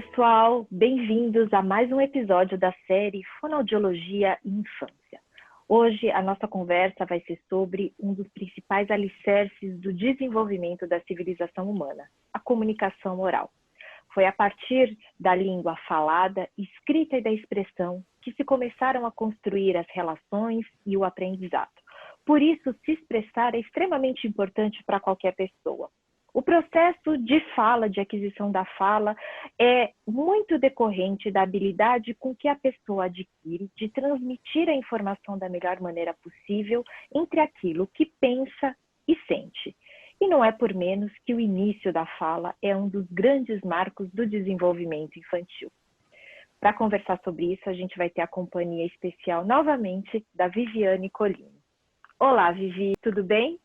pessoal, bem-vindos a mais um episódio da série Fonoaudiologia e Infância. Hoje a nossa conversa vai ser sobre um dos principais alicerces do desenvolvimento da civilização humana, a comunicação oral. Foi a partir da língua falada, escrita e da expressão que se começaram a construir as relações e o aprendizado. Por isso, se expressar é extremamente importante para qualquer pessoa. O processo de fala, de aquisição da fala, é muito decorrente da habilidade com que a pessoa adquire de transmitir a informação da melhor maneira possível entre aquilo que pensa e sente. E não é por menos que o início da fala é um dos grandes marcos do desenvolvimento infantil. Para conversar sobre isso, a gente vai ter a companhia especial novamente da Viviane Colini. Olá, Vivi, tudo bem?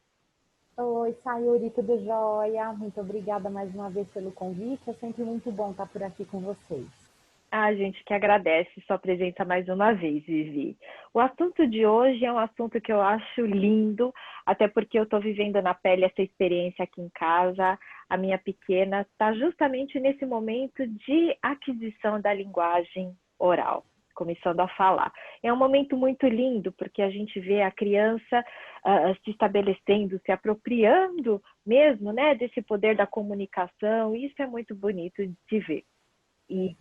Oi, Sayuri, tudo jóia? Muito obrigada mais uma vez pelo convite. É sempre muito bom estar por aqui com vocês. A gente que agradece sua presença mais uma vez, Vivi. O assunto de hoje é um assunto que eu acho lindo, até porque eu estou vivendo na pele essa experiência aqui em casa. A minha pequena está justamente nesse momento de aquisição da linguagem oral, começando a falar. É um momento muito lindo, porque a gente vê a criança se estabelecendo, se apropriando mesmo, né, desse poder da comunicação. Isso é muito bonito de se ver. E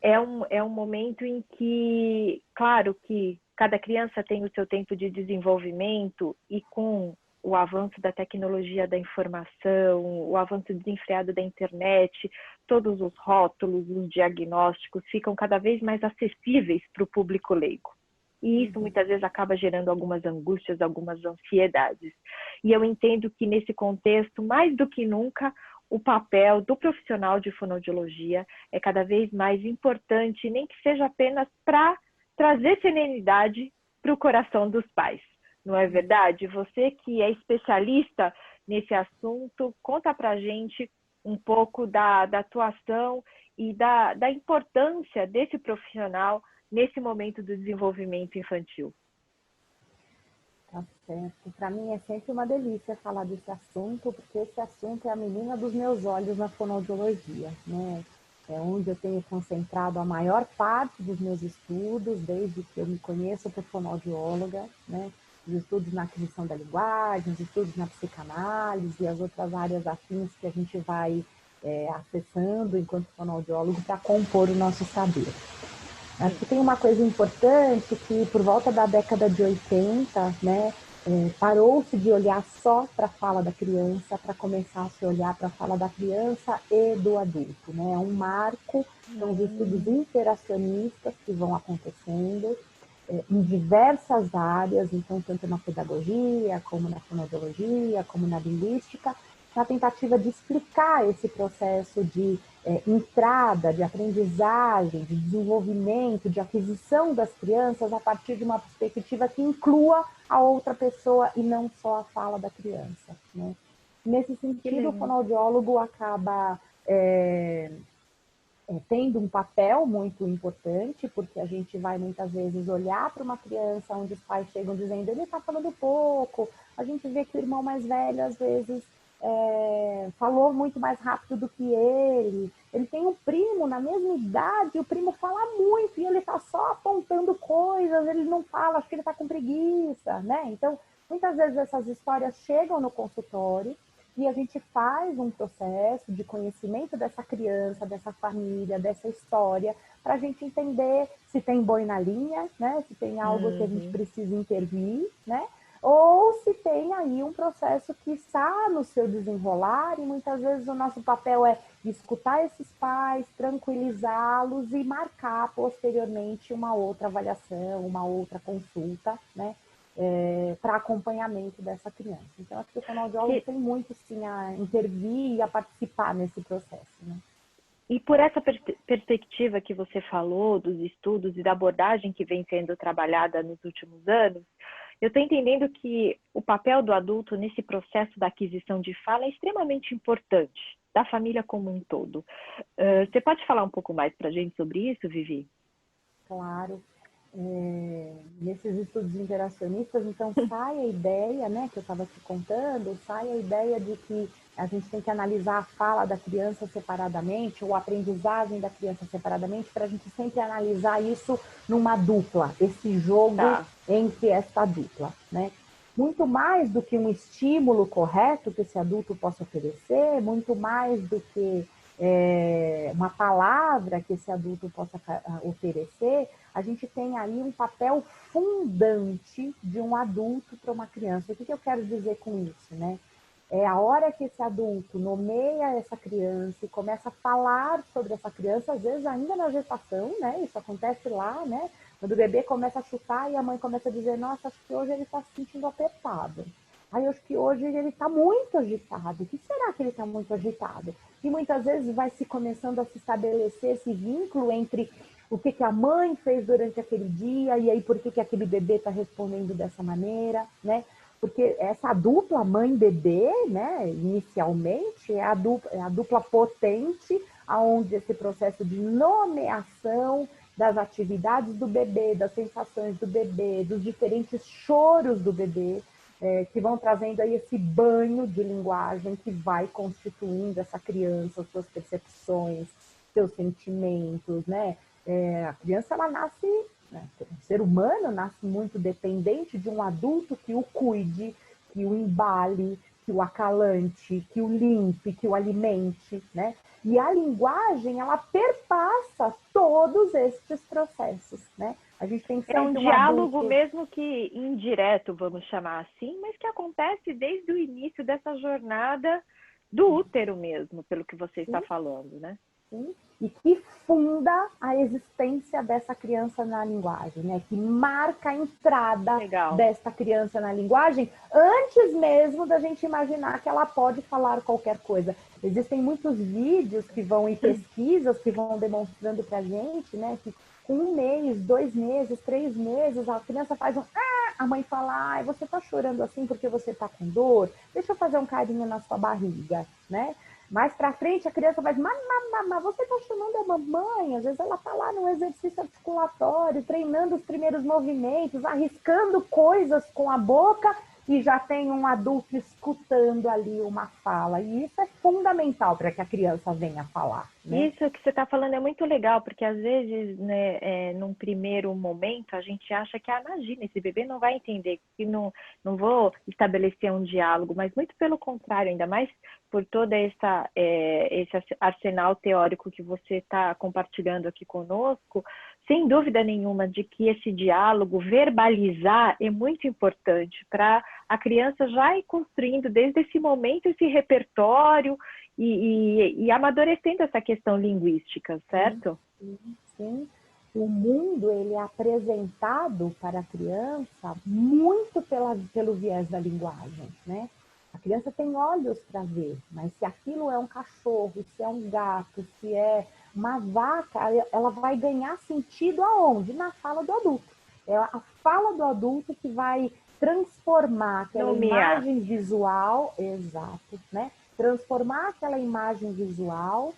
é um momento em que, claro que cada criança tem o seu tempo de desenvolvimento e com o avanço da tecnologia da informação, o avanço desenfreado da internet, todos os rótulos, os diagnósticos ficam cada vez mais acessíveis para o público leigo. E isso muitas vezes acaba gerando algumas angústias, algumas ansiedades. E eu entendo que nesse contexto, mais do que nunca, o papel do profissional de fonoaudiologia é cada vez mais importante, nem que seja apenas para trazer serenidade para o coração dos pais. Não é verdade? Você que é especialista nesse assunto, conta para a gente um pouco da atuação e da importância desse profissional nesse momento do desenvolvimento infantil. Tá certo. Para mim é sempre uma delícia falar desse assunto, porque esse assunto é a menina dos meus olhos na fonoaudiologia, né? É onde eu tenho concentrado a maior parte dos meus estudos, desde que eu me conheço por fonoaudióloga, né? Os estudos na aquisição da linguagem, os estudos na psicanálise e as outras áreas afins que a gente vai acessando enquanto fonoaudiólogo para compor o nosso saber. Acho que tem uma coisa importante que, por volta da década de 80, né, parou-se de olhar só para a fala da criança, para começar a se olhar para a fala da criança e do adulto. Né? É um marco, são os estudos interacionistas que vão acontecendo em diversas áreas, então, tanto na pedagogia, como na fonoaudiologia, como na linguística, na tentativa de explicar esse processo de entrada, de aprendizagem, de desenvolvimento, de aquisição das crianças a partir de uma perspectiva que inclua a outra pessoa e não só a fala da criança. Né? Nesse sentido, o fonoaudiólogo acaba tendo um papel muito importante, porque a gente vai muitas vezes olhar para uma criança onde os pais chegam dizendo ele está falando pouco, a gente vê que o irmão mais velho às vezes falou muito mais rápido do que ele tem um primo na mesma idade, o primo fala muito e ele está só apontando coisas, ele não fala, acho que ele está com preguiça, né? Então, muitas vezes essas histórias chegam no consultório e a gente faz um processo de conhecimento dessa criança, dessa família, dessa história, para a gente entender se tem boi na linha, né? Se tem algo que a gente precisa intervir, né? Ou se tem aí um processo que está no seu desenrolar e muitas vezes o nosso papel é escutar esses pais, tranquilizá-los e marcar posteriormente uma outra avaliação, uma outra consulta, né, para acompanhamento dessa criança. Então, acho que o fonoaudiólogo tem muito, sim, a intervir e a participar nesse processo, né? E por essa perspectiva que você falou, dos estudos e da abordagem que vem sendo trabalhada nos últimos anos, eu estou entendendo que o papel do adulto nesse processo da aquisição de fala é extremamente importante, da família como um todo. Você pode falar um pouco mais para a gente sobre isso, Vivi? Claro. nesses estudos interacionistas, então sai a ideia, né, que eu estava te contando, sai a ideia de que a gente tem que analisar a fala da criança separadamente, ou a aprendizagem da criança separadamente, para a gente sempre analisar isso numa dupla, esse jogo entre esta dupla, né? Muito mais do que um estímulo correto que esse adulto possa oferecer, muito mais do que uma palavra que esse adulto possa oferecer, a gente tem aí um papel fundante de um adulto para uma criança. O que eu quero dizer com isso, né? É a hora que esse adulto nomeia essa criança e começa a falar sobre essa criança, às vezes ainda na gestação, né? Isso acontece lá, né? Quando o bebê começa a chutar e a mãe começa a dizer, nossa, acho que hoje ele está se sentindo apertado. Aí eu acho que hoje ele está muito agitado. O que será que ele está muito agitado? E muitas vezes vai se começando a se estabelecer esse vínculo entre o que a mãe fez durante aquele dia e aí por que aquele bebê está respondendo dessa maneira, né? Porque essa dupla mãe-bebê, né, inicialmente, é a dupla potente, onde esse processo de nomeação das atividades do bebê, das sensações do bebê, dos diferentes choros do bebê, que vão trazendo aí esse banho de linguagem que vai constituindo essa criança, suas percepções, seus sentimentos, né? A criança, ela nasce, né? O ser humano nasce muito dependente de um adulto que o cuide, que o embale, que o acalante, que o limpe, que o alimente, né? E a linguagem, ela perpassa todos estes processos, né? A gente tem sempre um diálogo mesmo que indireto, vamos chamar assim, mas que acontece desde o início dessa jornada do útero mesmo, pelo que você está falando, né? Sim. E que funda a existência dessa criança na linguagem, né? Que marca a entrada dessa criança na linguagem antes mesmo da gente imaginar que ela pode falar qualquer coisa. Existem muitos vídeos que vão e pesquisas que vão demonstrando para a gente, né? Que com 1 mês, 2 meses, 3 meses, a criança faz a mãe fala, ai, você tá chorando assim porque você tá com dor? Deixa eu fazer um carinho na sua barriga, né? Mais para frente, a criança vai dizer, mas você está chamando a mamãe? Às vezes ela está lá no exercício articulatório, treinando os primeiros movimentos, arriscando coisas com a boca e já tem um adulto escutando ali uma fala. E isso é fundamental para que a criança venha falar, né? Isso que você está falando é muito legal, porque às vezes, né, num primeiro momento, a gente acha que, imagina, esse bebê não vai entender, que não vou estabelecer um diálogo, mas muito pelo contrário, ainda mais por todo esse arsenal teórico que você está compartilhando aqui conosco, sem dúvida nenhuma de que esse diálogo, verbalizar, é muito importante para a criança já ir construindo desde esse momento esse repertório e amadurecendo essa questão linguística, certo? Sim. O mundo, ele é apresentado para a criança muito pelo viés da linguagem, né? A criança tem olhos para ver, mas se aquilo é um cachorro, se é um gato, se é uma vaca, ela vai ganhar sentido aonde? Na fala do adulto. É a fala do adulto que vai transformar aquela imagem visual, exato, né? Transformar aquela imagem visual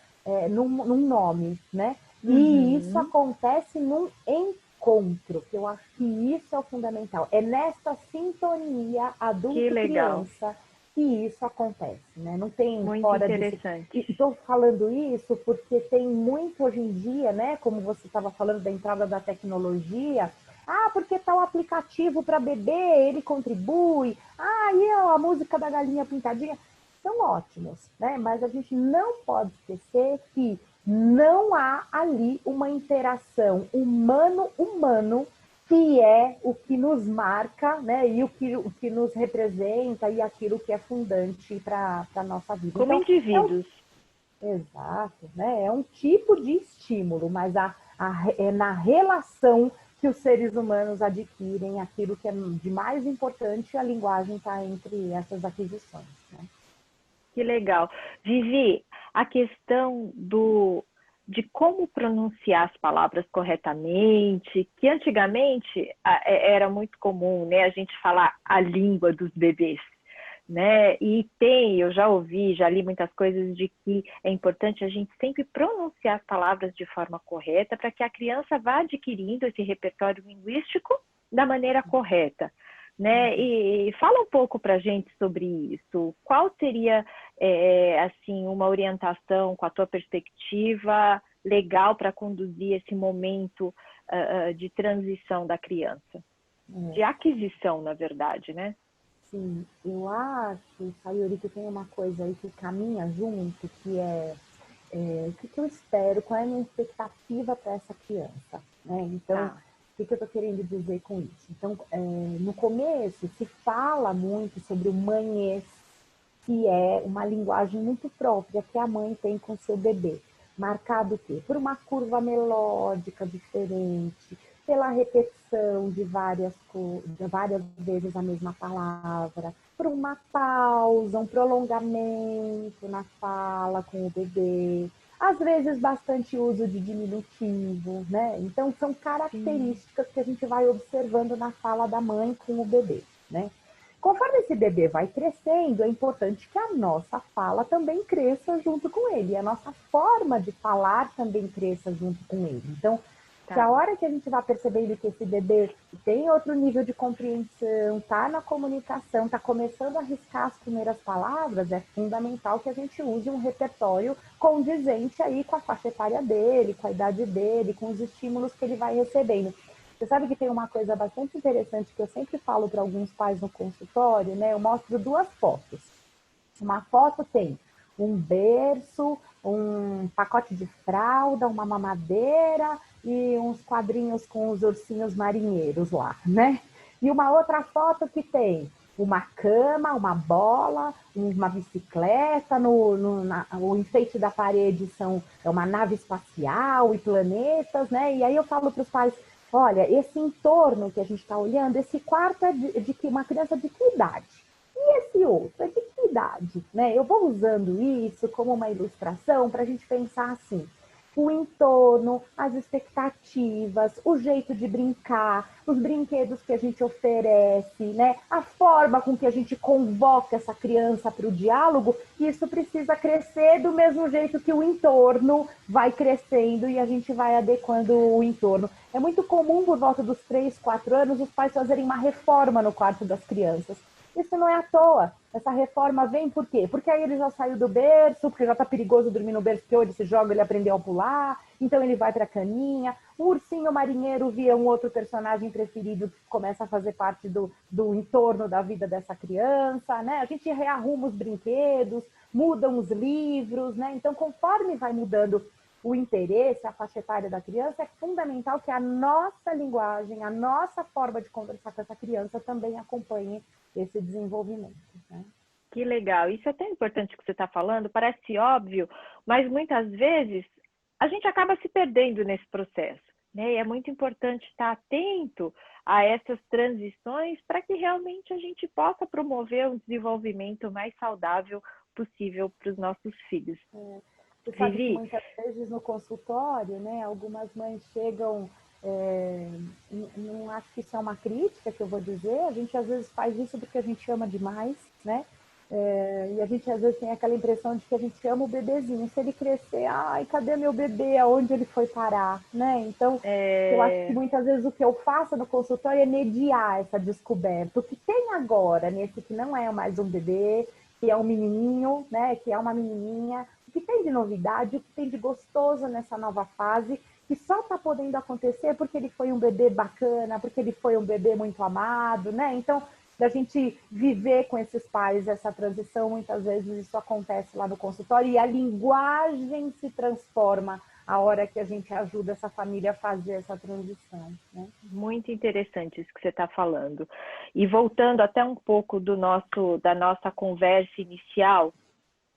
num nome, né? E isso acontece num encontro, que eu acho que isso é o fundamental. É nessa sintonia adulto-criança que isso acontece, né? Não tem muito fora interessante. disso. Estou falando isso porque tem muito hoje em dia, né? Como você estava falando da entrada da tecnologia. Porque tal aplicativo para bebê, ele contribui. E a música da galinha pintadinha. São ótimos, né? Mas a gente não pode esquecer que não há ali uma interação humano-humano que é o que nos marca, né? E o que nos representa e aquilo que é fundante para a nossa vida. Como então, indivíduos. Exato, né? É um tipo de estímulo, mas é na relação que os seres humanos adquirem aquilo que é de mais importante, a linguagem está entre essas aquisições, né? Que legal. Vivi, a questão de como pronunciar as palavras corretamente, que antigamente era muito comum, né, a gente falar a língua dos bebês, né? Eu já ouvi, já li muitas coisas de que é importante a gente sempre pronunciar as palavras de forma correta para que a criança vá adquirindo esse repertório linguístico da maneira correta, né? E fala um pouco para a gente sobre isso. Qual seria, assim, uma orientação com a tua perspectiva legal para conduzir esse momento de transição da criança? De aquisição, na verdade, né? Sim, eu acho, Sayuri, que tem uma coisa aí que caminha junto, que o que eu espero, qual é a minha expectativa para essa criança, né? Então, Tá. o que eu estou querendo dizer com isso? Então, no começo, se fala muito sobre o manhês, que é uma linguagem muito própria que a mãe tem com seu bebê, marcado o quê? Por uma curva melódica diferente, pela repetição de várias vezes a mesma palavra, por uma pausa, um prolongamento na fala com o bebê, às vezes bastante uso de diminutivo, né? Então são características que a gente vai observando na fala da mãe com o bebê, né? Conforme esse bebê vai crescendo, é importante que a nossa fala também cresça junto com ele, a nossa forma de falar também cresça junto com ele. Então, se a Tá. hora que a gente vai percebendo que esse bebê tem outro nível de compreensão, está na comunicação, está começando a arriscar as primeiras palavras, é fundamental que a gente use um repertório condizente aí com a faixa etária dele, com a idade dele, com os estímulos que ele vai recebendo. Você sabe que tem uma coisa bastante interessante que eu sempre falo para alguns pais no consultório, né? Eu mostro duas fotos. Uma foto tem um berço, um pacote de fralda, uma mamadeira e uns quadrinhos com os ursinhos marinheiros lá, né? E uma outra foto que tem uma cama, uma bola, uma bicicleta, o enfeite da parede é uma nave espacial e planetas, né? E aí eu falo para os pais, olha, esse entorno que a gente está olhando, esse quarto é de que uma criança de que idade? E esse outro é de que idade? Né? Eu vou usando isso como uma ilustração para a gente pensar assim, o entorno, as expectativas, o jeito de brincar, os brinquedos que a gente oferece, né? A forma com que a gente convoca essa criança para o diálogo, isso precisa crescer do mesmo jeito que o entorno vai crescendo e a gente vai adequando o entorno. É muito comum, por volta dos 3, 4 anos, os pais fazerem uma reforma no quarto das crianças. Isso não é à toa. Essa reforma vem por quê? Porque aí ele já saiu do berço, porque já está perigoso dormir no berço, porque hoje se joga, ele aprendeu a pular, então ele vai para a caninha. O ursinho marinheiro via um outro personagem preferido que começa a fazer parte do entorno da vida dessa criança, né? A gente rearruma os brinquedos, mudam os livros, né? Então, conforme vai mudando o interesse, a faixa etária da criança, é fundamental que a nossa linguagem, a nossa forma de conversar com essa criança também acompanhe esse desenvolvimento. Né? Que legal. Isso é tão importante que você está falando, parece óbvio, mas muitas vezes a gente acaba se perdendo nesse processo. Né? E é muito importante estar atento a essas transições para que realmente a gente possa promover um desenvolvimento mais saudável possível para os nossos filhos. Você sabe que Vivi? muitas vezes no consultório, né, algumas mães chegam, não acho que isso é uma crítica que eu vou dizer, a gente às vezes faz isso porque a gente ama demais, né? E a gente às vezes tem aquela impressão de que a gente ama o bebezinho. Se ele crescer, ai, cadê meu bebê? Aonde ele foi parar? Né? Então, eu acho que muitas vezes o que eu faço no consultório é mediar essa descoberta. O que tem agora, nesse que não é mais um bebê, que é um menininho, né? Que é uma menininha, o que tem de novidade, o que tem de gostoso nessa nova fase, que só está podendo acontecer porque ele foi um bebê bacana, porque ele foi um bebê muito amado, né? Então, da gente viver com esses pais essa transição, muitas vezes isso acontece lá no consultório e a linguagem se transforma a hora que a gente ajuda essa família a fazer essa transição. Né? Muito interessante isso que você está falando. E voltando até um pouco da nossa conversa inicial,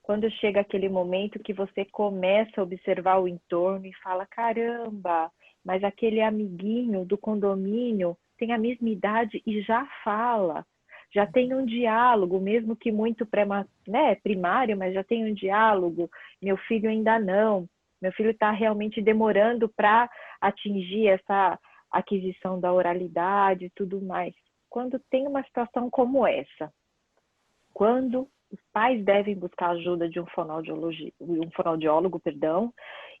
quando chega aquele momento que você começa a observar o entorno e fala, caramba, mas aquele amiguinho do condomínio tem a mesma idade e já fala, já tem um diálogo, mesmo que muito primário, mas já tem um diálogo, meu filho ainda não, meu filho está realmente demorando para atingir essa aquisição da oralidade e tudo mais. Quando tem uma situação como essa, quando os pais devem buscar a ajuda de um fonoaudiólogo, perdão,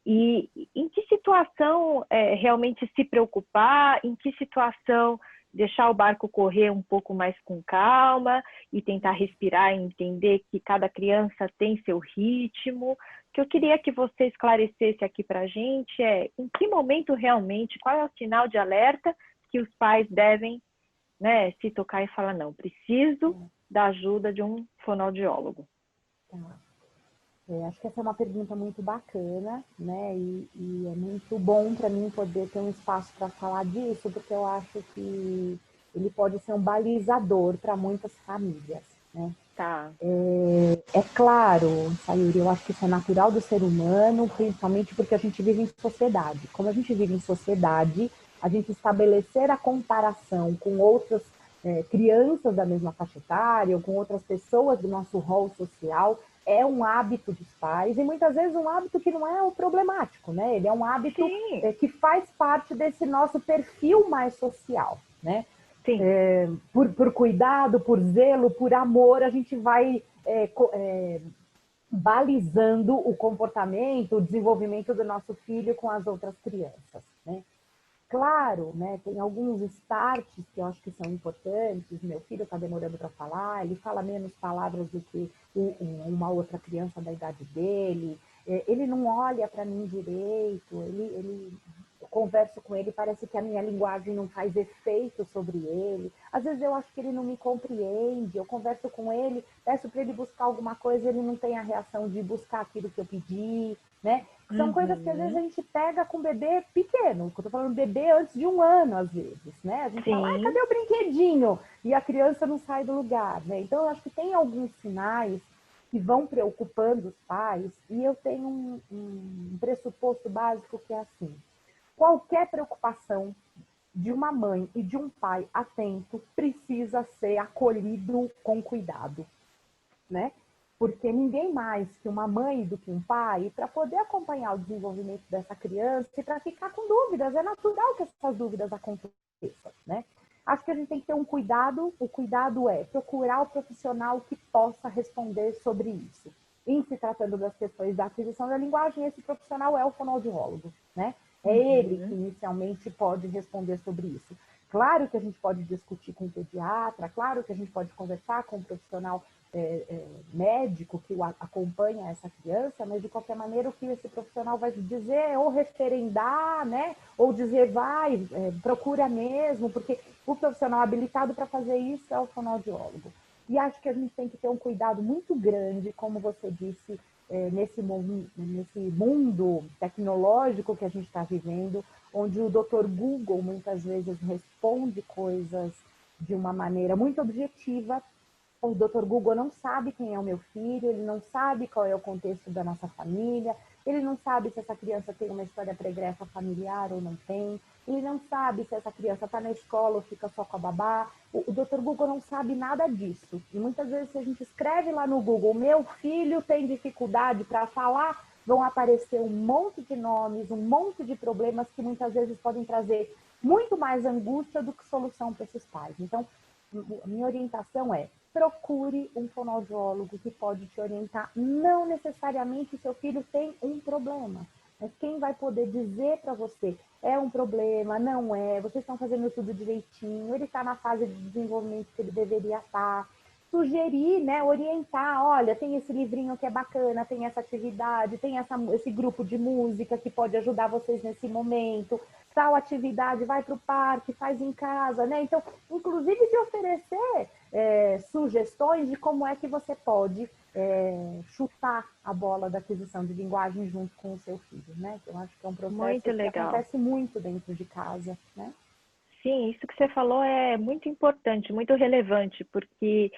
e em que situação realmente se preocupar, em que situação deixar o barco correr um pouco mais com calma e tentar respirar e entender que cada criança tem seu ritmo. O que eu queria que você esclarecesse aqui para a gente em que momento realmente, qual é o sinal de alerta que os pais devem, né, se tocar e falar, não, preciso da ajuda de um fonoaudiólogo. Tá. Acho que essa é uma pergunta muito bacana, né? E é muito bom para mim poder ter um espaço para falar disso, porque eu acho que ele pode ser um balizador para muitas famílias, né? Tá. É claro, Sayuri, eu acho que isso é natural do ser humano, principalmente porque a gente vive em sociedade. Como a gente vive em sociedade, a gente estabelecer a comparação com outras crianças da mesma faixa etária ou com outras pessoas do nosso rol social é um hábito dos pais e muitas vezes um hábito que não é o problemático, né? Ele é um hábito que faz parte desse nosso perfil mais social, né? Sim. Por cuidado, por zelo, por amor, a gente vai balizando o comportamento, o desenvolvimento do nosso filho com as outras crianças, né? Claro, né, tem alguns starts que eu acho que são importantes. Meu filho está demorando para falar, ele fala menos palavras do que uma outra criança da idade dele, ele não olha para mim direito, eu converso com ele, parece que a minha linguagem não faz efeito sobre ele. Às vezes eu acho que ele não me compreende, eu converso com ele, peço para ele buscar alguma coisa, ele não tem a reação de buscar aquilo que eu pedi, né? São coisas que às vezes a gente pega com bebê pequeno, eu tô falando bebê antes de 1 ano, às vezes, né? A gente fala, cadê o brinquedinho? E a criança não sai do lugar, né? Então eu acho que tem alguns sinais que vão preocupando os pais, e eu tenho um pressuposto básico que é assim: qualquer preocupação de uma mãe e de um pai atento precisa ser acolhido com cuidado, né? Porque ninguém mais que uma mãe do que um pai, para poder acompanhar o desenvolvimento dessa criança e para ficar com dúvidas, é natural que essas dúvidas aconteçam, né? Acho que a gente tem que ter um cuidado, o cuidado é procurar o profissional que possa responder sobre isso. Em se tratando das questões da aquisição da linguagem, esse profissional é o fonoaudiólogo, né? É ele que inicialmente pode responder sobre isso. Claro que a gente pode discutir com o pediatra, claro que a gente pode conversar com o profissional médico que acompanha essa criança, mas de qualquer maneira o que esse profissional vai dizer é ou referendar, né? Ou dizer procura mesmo, porque o profissional habilitado para fazer isso é o fonoaudiólogo. E acho que a gente tem que ter um cuidado muito grande, como você disse, nesse mundo tecnológico que a gente está vivendo, onde o Dr. Google muitas vezes responde coisas de uma maneira muito objetiva. O Dr. Google não sabe quem é o meu filho, ele não sabe qual é o contexto da nossa família, ele não sabe se essa criança tem uma história pregressa familiar ou não tem, ele não sabe se essa criança está na escola ou fica só com a babá. O Dr. Google não sabe nada disso. E muitas vezes, se a gente escreve lá no Google, meu filho tem dificuldade para falar, vão aparecer um monte de nomes, um monte de problemas que muitas vezes podem trazer muito mais angústia do que solução para esses pais. Então, a minha orientação é: procure um fonoaudiólogo que pode te orientar. Não necessariamente seu filho tem um problema, mas quem vai poder dizer para você é um problema, não é, vocês estão fazendo tudo direitinho, ele está na fase de desenvolvimento que ele deveria estar. Sugerir, né, orientar, olha, tem esse livrinho que é bacana, tem essa atividade, tem esse grupo de música que pode ajudar vocês nesse momento, tal atividade, vai para o parque, faz em casa, né? Então, inclusive de oferecer sugestões de como é que você pode chutar a bola da aquisição de linguagem junto com o seu filho, né? Eu acho que é um processo que acontece muito dentro de casa, né? Sim, isso que você falou é muito importante, muito relevante, porque,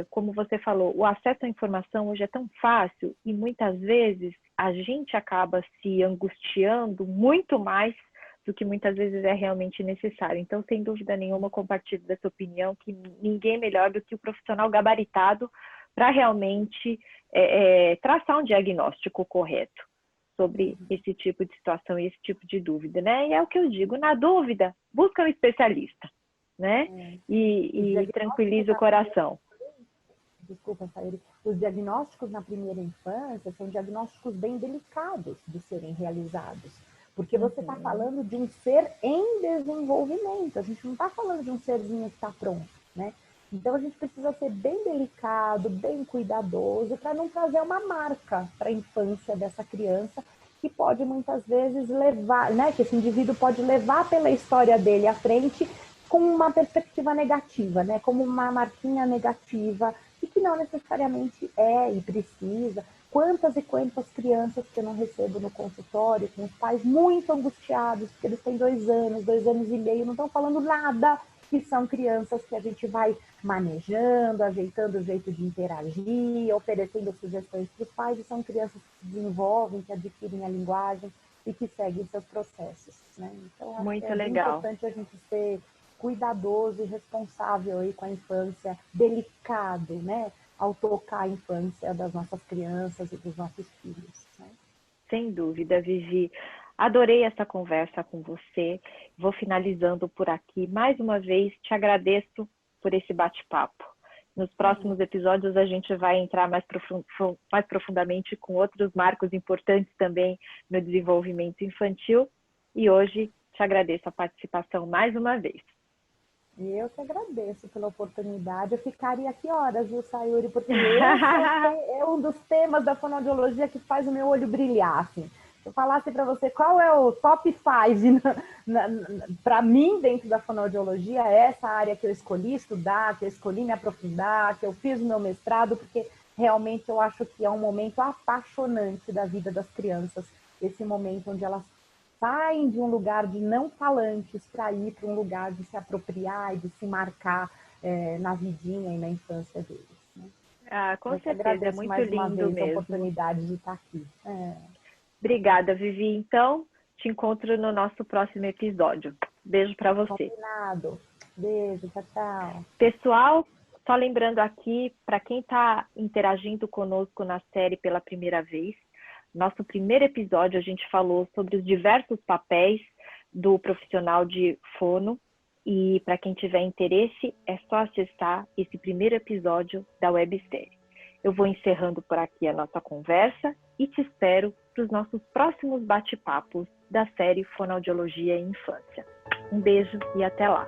como você falou, o acesso à informação hoje é tão fácil e muitas vezes a gente acaba se angustiando muito mais do que muitas vezes é realmente necessário. Então, sem dúvida nenhuma, eu compartilho dessa opinião que ninguém melhor do que o profissional gabaritado para realmente traçar um diagnóstico correto sobre esse tipo de situação e esse tipo de dúvida, né? E é o que eu digo, na dúvida, busca um especialista, né? E tranquiliza o coração. O desculpa, Sayuri, os diagnósticos na primeira infância são diagnósticos bem delicados de serem realizados. Porque você está falando de um ser em desenvolvimento, a gente não está falando de um serzinho que está pronto, né? Então a gente precisa ser bem delicado, bem cuidadoso, para não trazer uma marca para a infância dessa criança, que pode muitas vezes levar, né? Que esse indivíduo pode levar pela história dele à frente com uma perspectiva negativa, né? Como uma marquinha negativa, e que não necessariamente é e precisa. Quantas e quantas crianças que eu não recebo no consultório, com os pais muito angustiados, porque eles têm 2 anos e meio, não estão falando nada, que são crianças que a gente vai manejando, ajeitando o jeito de interagir, oferecendo sugestões para os pais, e são crianças que desenvolvem, que adquirem a linguagem e que seguem seus processos, né? Então, acho que Muito é bem legal. importante a gente ser cuidadoso e responsável aí com a infância, delicado, né? Ao tocar a infância das nossas crianças e dos nossos filhos, né? Sem dúvida, Vivi. Adorei essa conversa com você. Vou finalizando por aqui. Mais uma vez, te agradeço por esse bate-papo. Nos próximos episódios, a gente vai entrar mais profundamente com outros marcos importantes também no desenvolvimento infantil. E hoje, te agradeço a participação mais uma vez. E eu que agradeço pela oportunidade. Eu ficaria aqui horas, viu, Sayuri? Porque esse é um dos temas da fonoaudiologia que faz o meu olho brilhar. Assim. Se eu falasse para você qual é o top 5 para mim dentro da fonoaudiologia, é essa área que eu escolhi estudar, que eu escolhi me aprofundar, que eu fiz o meu mestrado, porque realmente eu acho que é um momento apaixonante da vida das crianças, esse momento onde elas saem de um lugar de não falantes para ir para um lugar de se apropriar e de se marcar na vidinha e na infância deles. Né? Com certeza, é muito mais lindo uma vez mesmo. A oportunidade de estar aqui. Obrigada, Vivi. Então, te encontro no nosso próximo episódio. Beijo para você. Combinado. Beijo, tchau, tchau. Pessoal, só lembrando aqui, para quem está interagindo conosco na série pela primeira vez, nosso primeiro episódio a gente falou sobre os diversos papéis do profissional de fono, e para quem tiver interesse é só acessar esse primeiro episódio da websérie. Eu vou encerrando por aqui a nossa conversa e te espero para os nossos próximos bate-papos da série Fonoaudiologia e Infância. Um beijo e até lá!